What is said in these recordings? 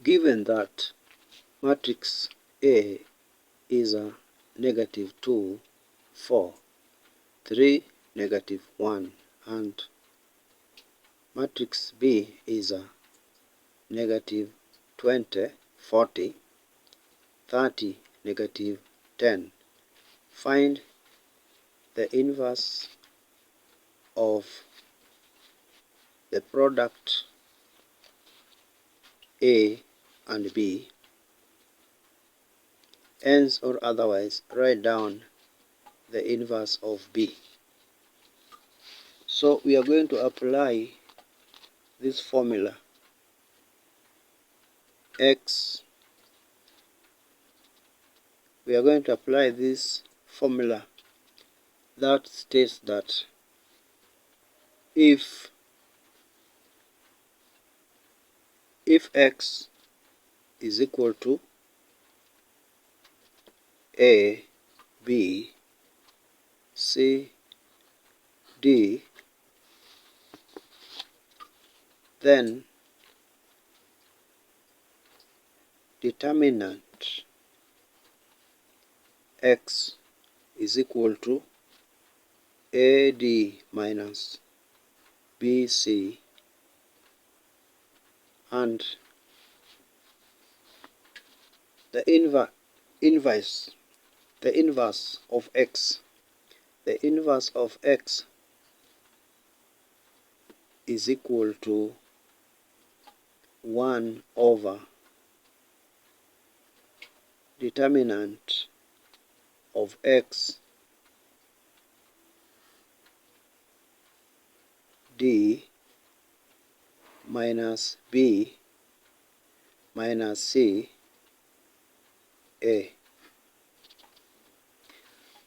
Given that matrix A is a -2, 4, 3, -1, and matrix B is a -20, 40, 30, -10. Find the inverse of the product A and B. Hence or otherwise, write down the inverse of B. So we are going to apply this formula. We are going to apply this formula that states that if X is equal to A, B, C, D, then determinant X is equal to AD minus BC, and the inverse of X. The inverse of X is equal to 1 over determinant of X D minus B minus C A,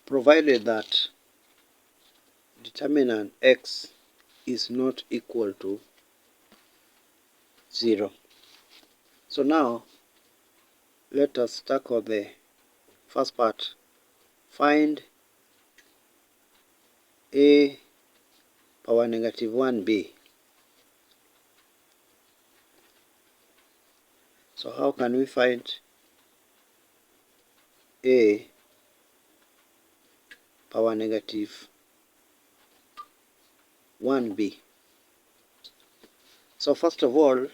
provided that determinant X is not equal to 0. So now let us tackle the first part. Find A power -1B. So how can we find A power -1B? So first of all,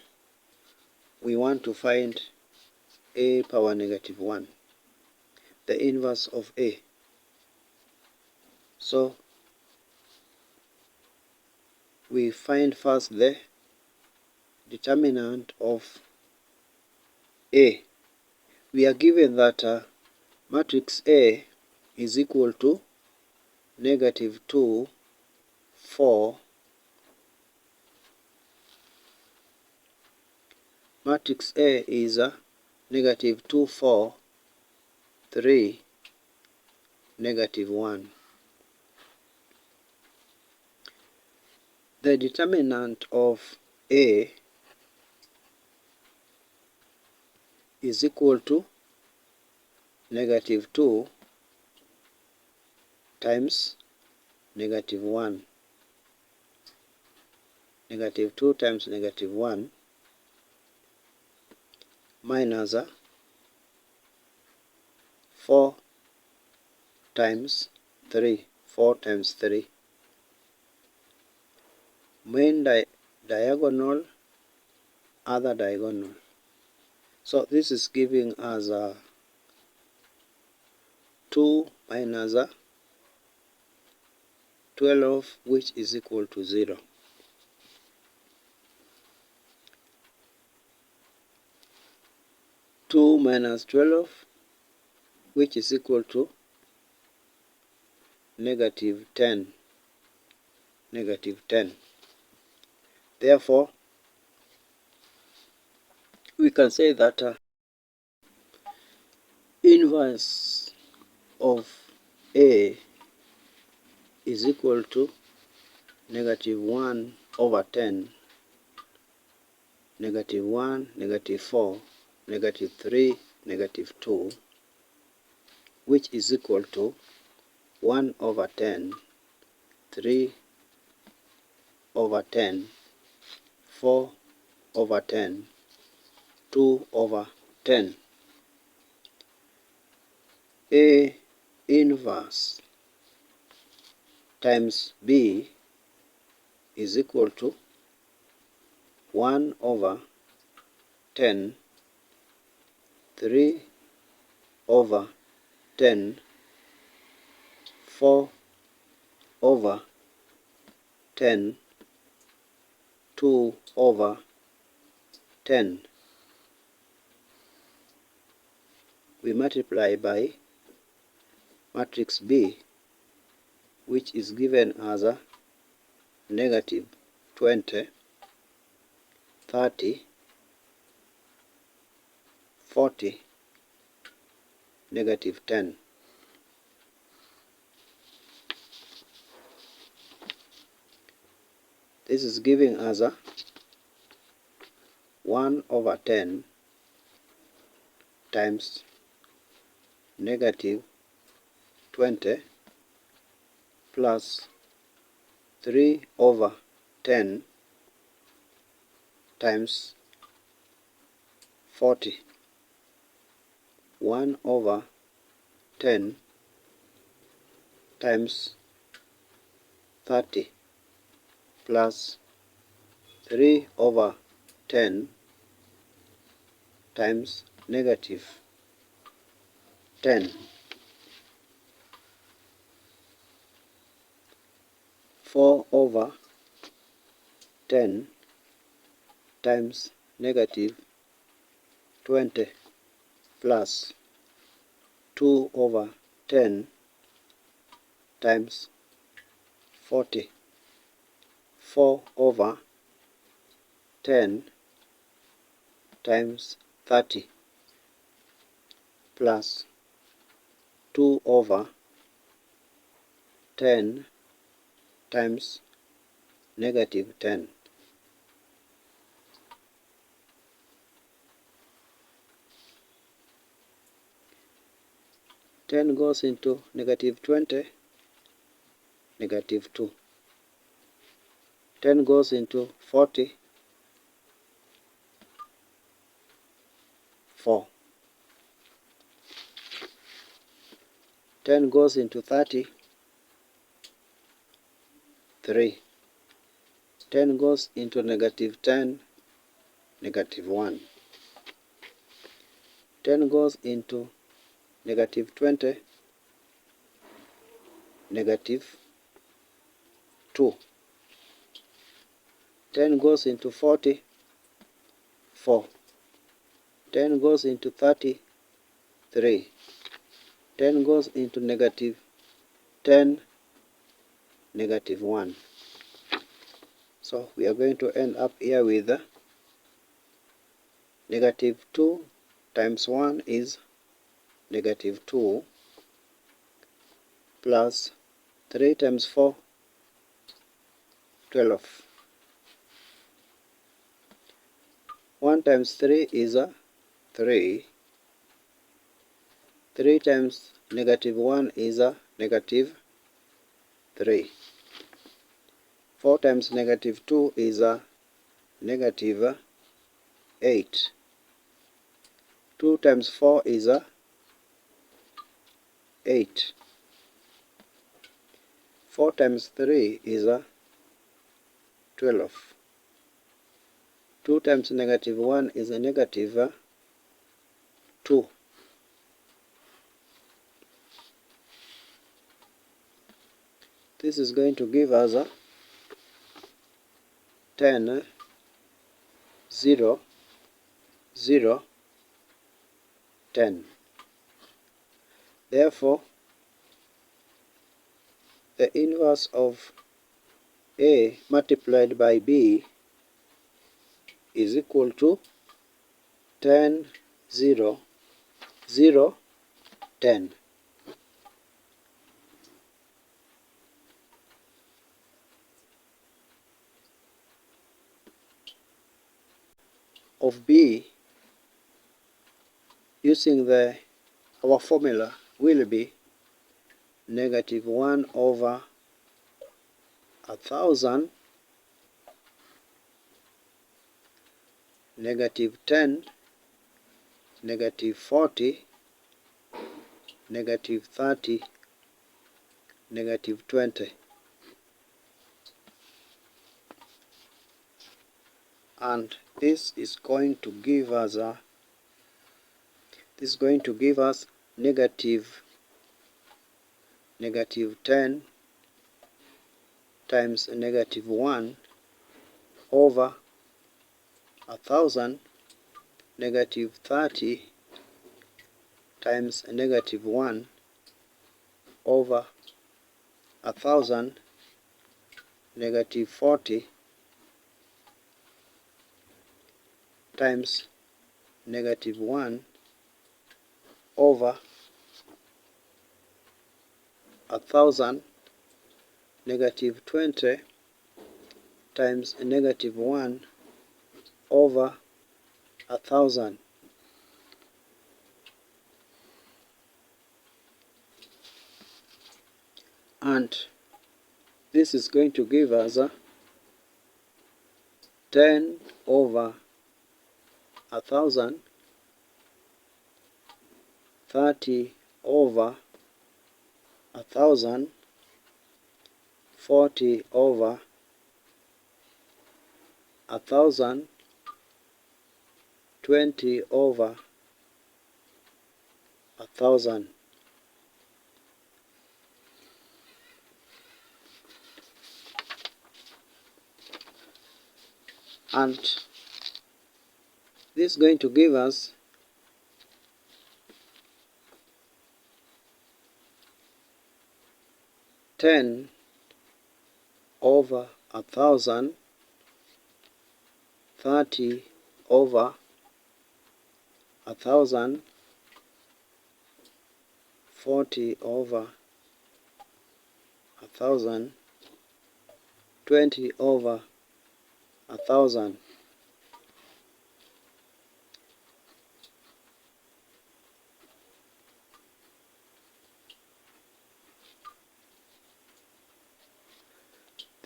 we want to find A power -1, the inverse of A. So we find first the determinant of A. We are given that matrix A is equal to -2, 4. Matrix A is -2, 4, 3, -1. The determinant of A is equal to -2 times -1. -2 times -1 minus 4 times 3. 4 times 3. Main diagonal, other diagonal. So this is giving us 2 minus 12, which is equal to 0. Two minus 12, which is equal to -10. -10. Therefore, we can say that inverse of A is equal to -1 over 10, -1, -4, -3, -2, which is equal to 1 over 10, 3 over 10, 4 over 10, 2 over 10. A inverse times B is equal to 1 over 10, 3 over 10, 4 over 10, 2 over 10. We multiply by matrix B, which is given as a negative 20, 30, 40, negative 10. This is giving us a 1 over 10 times negative 20 plus 3 over 10 times 40. 1 over 10 times 30 plus 3 over 10 times negative 10. 4 over 10 times negative 20 plus 2 over 10 times 40. 4 over 10 times 30 plus 2 over 10 times negative 10. 10 goes into negative 20, negative 2. 10 goes into 40, 4. 10 goes into 30, 3. 10 goes into negative 10, negative 1. 10 goes into negative 20, negative 2. 10 goes into 40, 4. 10 goes into 30, 3. 10 goes into negative 10, negative 1. So we are going to end up here with negative 2 times 1 is negative 2 plus 3 times 4, 12. 1 times 3 is 3. 3 times negative 1 is negative 3. 4 times negative 2 is negative 8. 2 times 4 is 8. 4 times 3 is 12. 2 times negative 1 is a negative 2. This is going to give us 10, 0, 0, 10. Therefore, the inverse of A multiplied by B is equal to 10, 0, 0, 10. Of B, using our formula, will be negative 1 over 1,000, negative 10 negative 40, negative 30, negative 20. And this is going to give us negative 10 times negative 1 over 1000, negative 30 times negative 1 over 1000, negative 40 times negative 1 over 1000, negative 20 times negative 1 over 1000. And this is going to give us 10 over 1000, 30 over 1000, 40 over 1000, 20 over 1000. And this is going to give us 10 over 1000, 30 over 1000, 40 over 1000, 20 over 1000.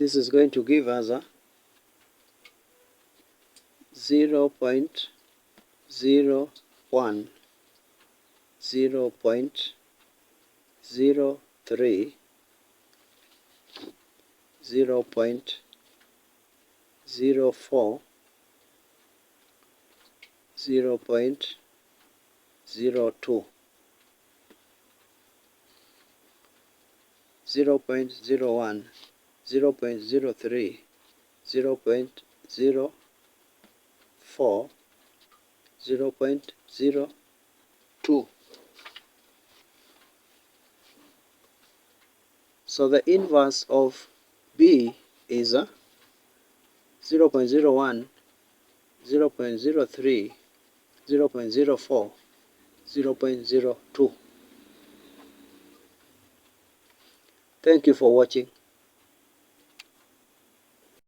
This is going to give us 0.01, 0.03, 0.04, 0.02, 0.01, 0.03, 0.04, 0.02. So the inverse of B is 0.01, 0.03, 0.04, 0.02. Thank you for watching.